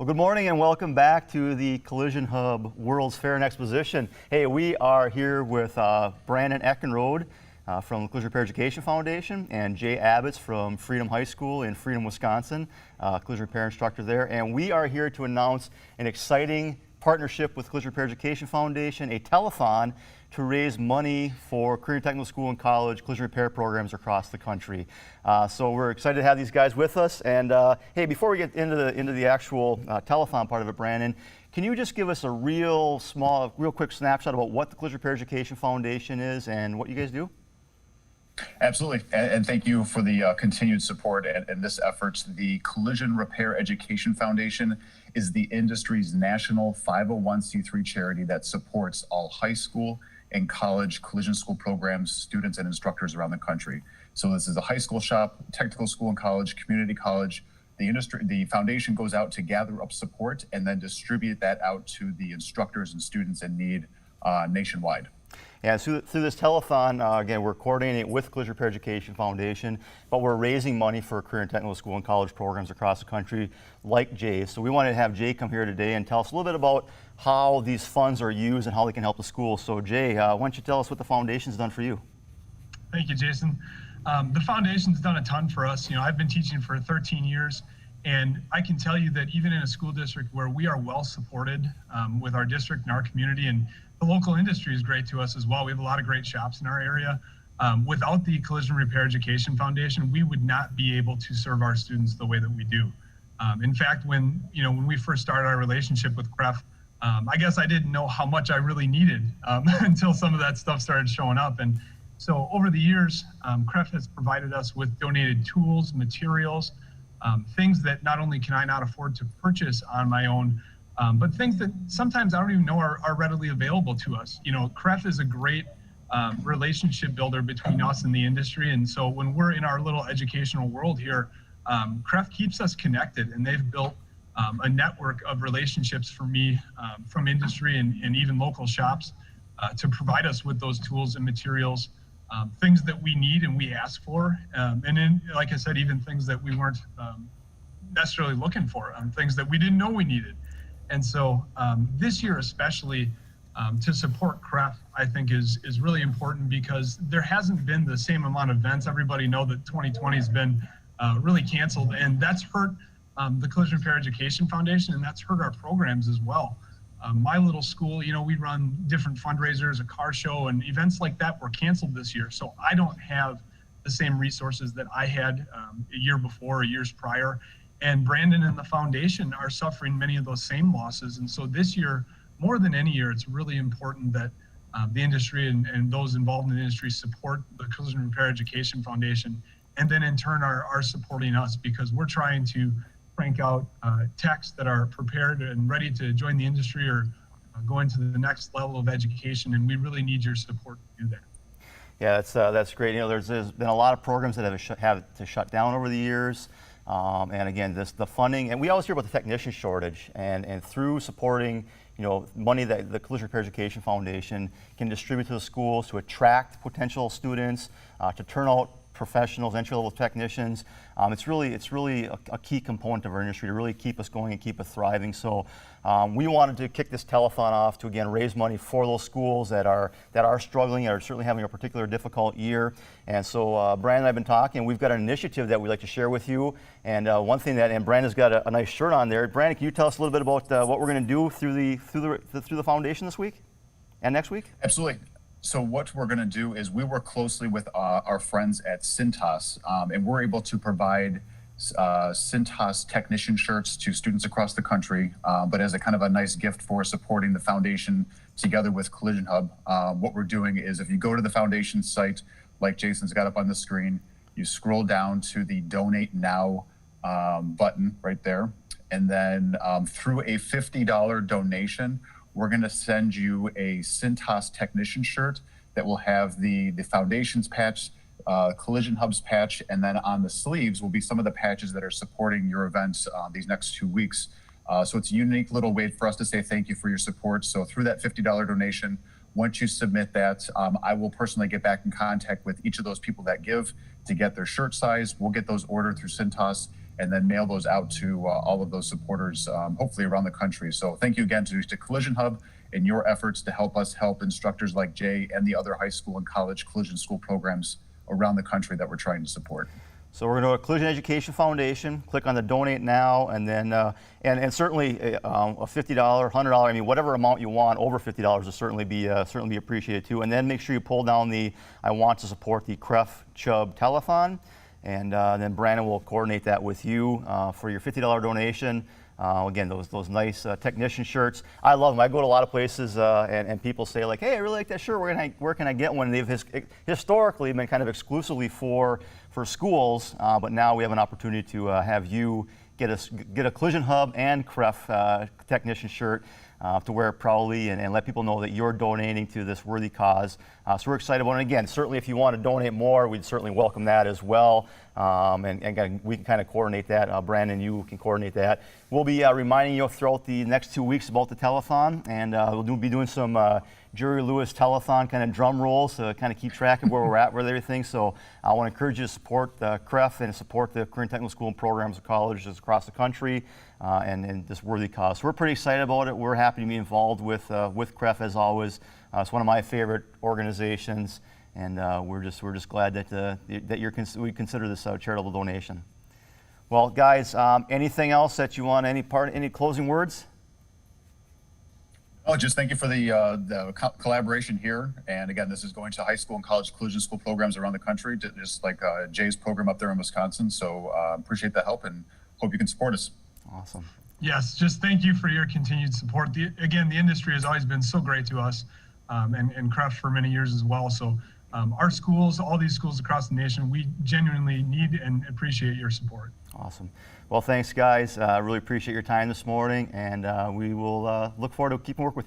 Well, good morning and welcome back to the Collision Hub World's Fair and Exposition. Hey, we are here with Brandon Eckenrode from the Collision Repair Education Foundation and Jay Abbots from Freedom High School in Freedom, Wisconsin, collision repair instructor there. And we are here to announce an exciting partnership with Collision Repair Education Foundation, a telethon to raise money for career technical school and college collision repair programs across the country. So we're excited to have these guys with us. And hey, before we get into the actual telethon part of it, Brandon, can you just give us a real quick snapshot about what the Collision Repair Education Foundation is and what you guys do? Absolutely, and thank you for the continued support and this effort. The Collision Repair Education Foundation is the industry's national 501c3 charity that supports all high school and college collision school programs, students and instructors around the country. So this is a high school shop, technical school and college, community college. The foundation goes out to gather up support and then distribute that out to the instructors and students in need nationwide. Yeah, so through this telethon, again, we're coordinating with Collision Repair Education Foundation, but we're raising money for career and technical school and college programs across the country, like Jay. So we wanted to have Jay come here today and tell us a little bit about how these funds are used and how they can help the school. So Jay, why don't you tell us what the foundation's done for you? Thank you, Jason. The foundation's done a ton for us. You know, I've been teaching for 13 years, and I can tell you that even in a school district where we are well supported with our district and our community, and the local industry is great to us as well. We have a lot of great shops in our area. Without the Collision Repair Education Foundation, we would not be able to serve our students the way that we do. In fact, when we first started our relationship with CREF, I guess I didn't know how much I really needed until some of that stuff started showing up. And so over the years, CREF has provided us with donated tools, materials, things that not only can I not afford to purchase on my own, but things that sometimes I don't even know are readily available to us. You know, CREF is a great relationship builder between us and the industry. And so when we're in our little educational world here, CREF keeps us connected, and they've built a network of relationships for me from industry and even local shops to provide us with those tools and materials, things that we need and we ask for. And then, like I said, even things that we weren't necessarily looking for, things that we didn't know we needed. And so this year especially, to support CREF, I think is really important because there hasn't been the same amount of events. Everybody know that 2020 has been really canceled, and that's hurt the Collision Repair Education Foundation, and that's hurt our programs as well. My little school, we run different fundraisers, a car show, and events like that were canceled this year. So I don't have the same resources that I had a year before or years prior. And Brandon and the foundation are suffering many of those same losses. And so this year, more than any year, it's really important that the industry and those involved in the industry support the Collision Repair Education Foundation, and then in turn are supporting us, because we're trying to crank out techs that are prepared and ready to join the industry or go into the next level of education, and we really need your support to do that. Yeah, that's great. There's been a lot of programs that have had to shut down over the years. And again, the funding, and we always hear about the technician shortage, and through supporting, money that the Collision Repair Education Foundation can distribute to the schools to attract potential students, to turn out professionals, entry-level technicians. It's really a key component of our industry to really keep us going and keep us thriving. So we wanted to kick this telethon off to again raise money for those schools that are struggling, are certainly having a particular difficult year. And so Brandon and I have been talking. We've got an initiative that we'd like to share with you. And one thing and Brandon's got a nice shirt on there. Brandon, can you tell us a little bit about what we're going to do through the foundation this week and next week? Absolutely. So what we're going to do is we work closely with our friends at Cintas, and we're able to provide Cintas technician shirts to students across the country, but as a kind of a nice gift for supporting the foundation together with Collision Hub. What we're doing is if you go to the foundation site, like Jason's got up on the screen, you scroll down to the Donate Now button right there, and then through a $50 donation, we're going to send you a Cintas technician shirt that will have the foundation's patch, Collision Hub's patch, and then on the sleeves will be some of the patches that are supporting your events these next 2 weeks. So it's a unique little way for us to say thank you for your support. So through that $50 donation, once you submit that, I will personally get back in contact with each of those people that give to get their shirt size. We'll get those ordered through Cintas, and then mail those out to all of those supporters, hopefully around the country. So thank you again to Collision Hub and your efforts to help us help instructors like Jay and the other high school and college collision school programs around the country that we're trying to support. So we're going to go to Collision Education Foundation, click on the donate now, and then and certainly a $50, $100, I mean whatever amount you want, over $50 will certainly be appreciated too. And then make sure you pull down the I want to support the CREF Chubb Telethon, and then Brandon will coordinate that with you for your $50 donation. Again, those nice technician shirts. I love them. I go to a lot of places and people say like, hey, I really like that shirt. Where can I get one? And they've historically been kind of exclusively for schools, but now we have an opportunity to have you get a Collision Hub and CREF technician shirt to wear proudly and let people know that you're donating to this worthy cause. So we're excited about it. And again, certainly if you want to donate more, we'd certainly welcome that as well. And again, we can kind of coordinate that. Brandon, you can coordinate that. We'll be reminding you throughout the next 2 weeks about the telethon, and we'll be doing some Jerry Lewis telethon kind of drum rolls to kind of keep track of where we're at with everything. So I want to encourage you to support CREF and support the Korean Technical School and programs of colleges across the country and this worthy cause. So we're pretty excited about it. We're happy to be involved with CREF as always. It's one of my favorite organizations, and we're just glad that we consider this a charitable donation. Well, guys, anything else that you want? Any closing words? Oh, just thank you for the collaboration here. And again, this is going to high school and college collision school programs around the country, just like Jay's program up there in Wisconsin. So appreciate the help and hope you can support us. Awesome. Yes, just thank you for your continued support. Again, the industry has always been so great to us, and CREF for many years as well. So our schools, all these schools across the nation, we genuinely need and appreciate your support. Awesome. Well, thanks, guys. Really appreciate your time this morning, and we will look forward to keeping working with you.